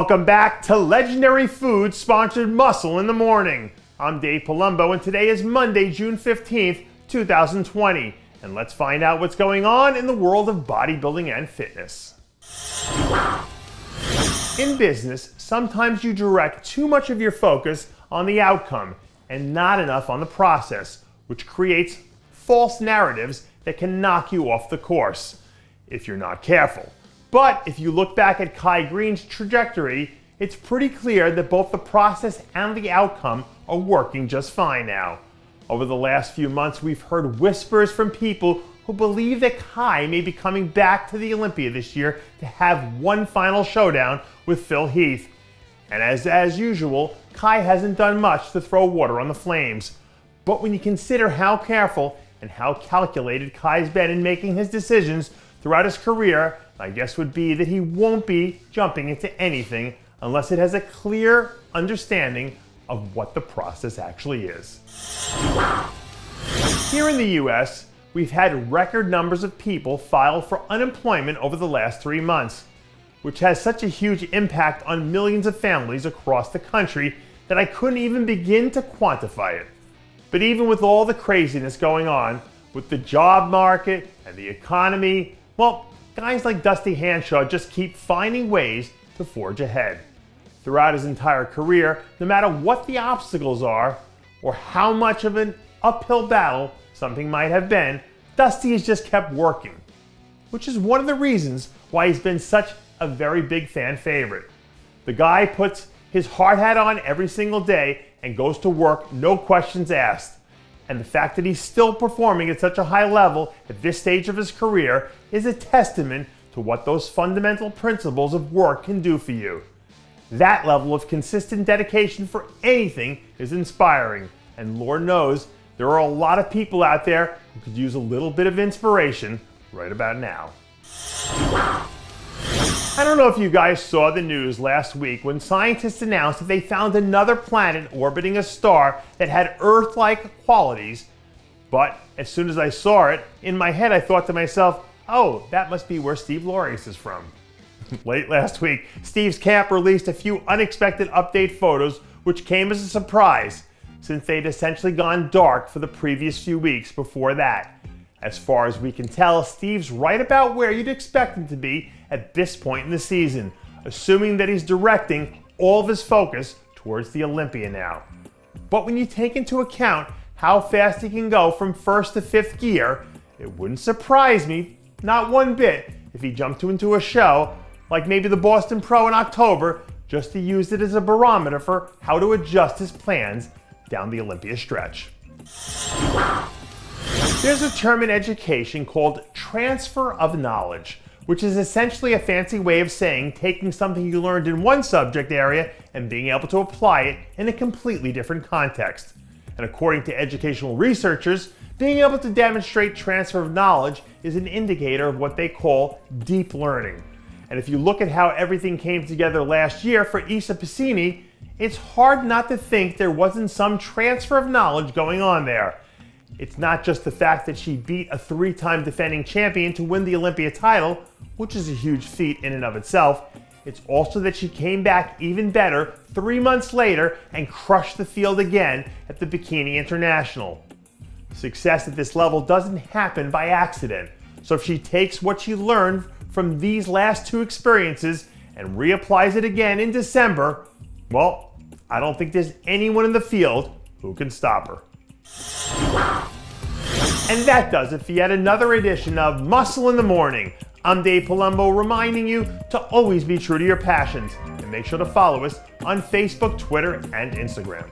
Welcome back to Legendary Foods sponsored Muscle in the Morning. I'm Dave Palumbo and today is Monday, June 15th, 2020. And let's find out what's going on in the world of bodybuilding and fitness. In business, sometimes you direct too much of your focus on the outcome and not enough on the process, which creates false narratives that can knock you off the course if you're not careful. But if you look back at Greene's trajectory, it's pretty clear that both the process and the outcome are working just fine now. Over the last few months, we've heard whispers from people who believe that Kai may be coming back to the Olympia this year to have one final showdown with Phil Heath. And as usual, Kai hasn't done much to throw water on the flames. But when you consider how careful and how calculated Kai's been in making his decisions throughout his career, my guess would be that he won't be jumping into anything unless it has a clear understanding of what the process actually is. Here in the US, we've had record numbers of people file for unemployment over the last 3 months, which has such a huge impact on millions of families across the country that I couldn't even begin to quantify it. But even with all the craziness going on with the job market and the economy, well, guys like Dusty Hanshaw just keep finding ways to forge ahead. Throughout his entire career, no matter what the obstacles are or how much of an uphill battle something might have been, Dusty has just kept working, which is one of the reasons why he's been such a very big fan favorite. The guy puts his hard hat on every single day and goes to work, no questions asked. And the fact that he's still performing at such a high level at this stage of his career is a testament to what those fundamental principles of work can do for you. That level of consistent dedication for anything is inspiring, and Lord knows there are a lot of people out there who could use a little bit of inspiration right about now. I don't know if you guys saw the news last week when scientists announced that they found another planet orbiting a star that had Earth-like qualities. But as soon as I saw it, in my head I thought to myself, oh, that must be where Steve Laureus is from. Late last week, Steve's camp released a few unexpected update photos which came as a surprise, since they'd essentially gone dark for the previous few weeks before that. As far as we can tell, Steve's right about where you'd expect him to be at this point in the season, assuming that he's directing all of his focus towards the Olympia now. But when you take into account how fast he can go from first to fifth gear, it wouldn't surprise me, not one bit, if he jumped into a show like maybe the Boston Pro in October just to use it as a barometer for how to adjust his plans down the Olympia stretch. There's a term in education called transfer of knowledge, which is essentially a fancy way of saying taking something you learned in one subject area and being able to apply it in a completely different context. And according to educational researchers, being able to demonstrate transfer of knowledge is an indicator of what they call deep learning. And if you look at how everything came together last year for Pecini, it's hard not to think there wasn't some transfer of knowledge going on there. It's not just the fact that she beat a 3-time defending champion to win the Olympia title, which is a huge feat in and of itself. It's also that she came back even better 3 months later and crushed the field again at the Bikini International. Success at this level doesn't happen by accident. So if she takes what she learned from these last 2 experiences and reapplies it again in December, well, I don't think there's anyone in the field who can stop her. And that does it for yet another edition of Muscle in the Morning. I'm Dave Palumbo, reminding you to always be true to your passions, and make sure to follow us on Facebook, Twitter, and Instagram.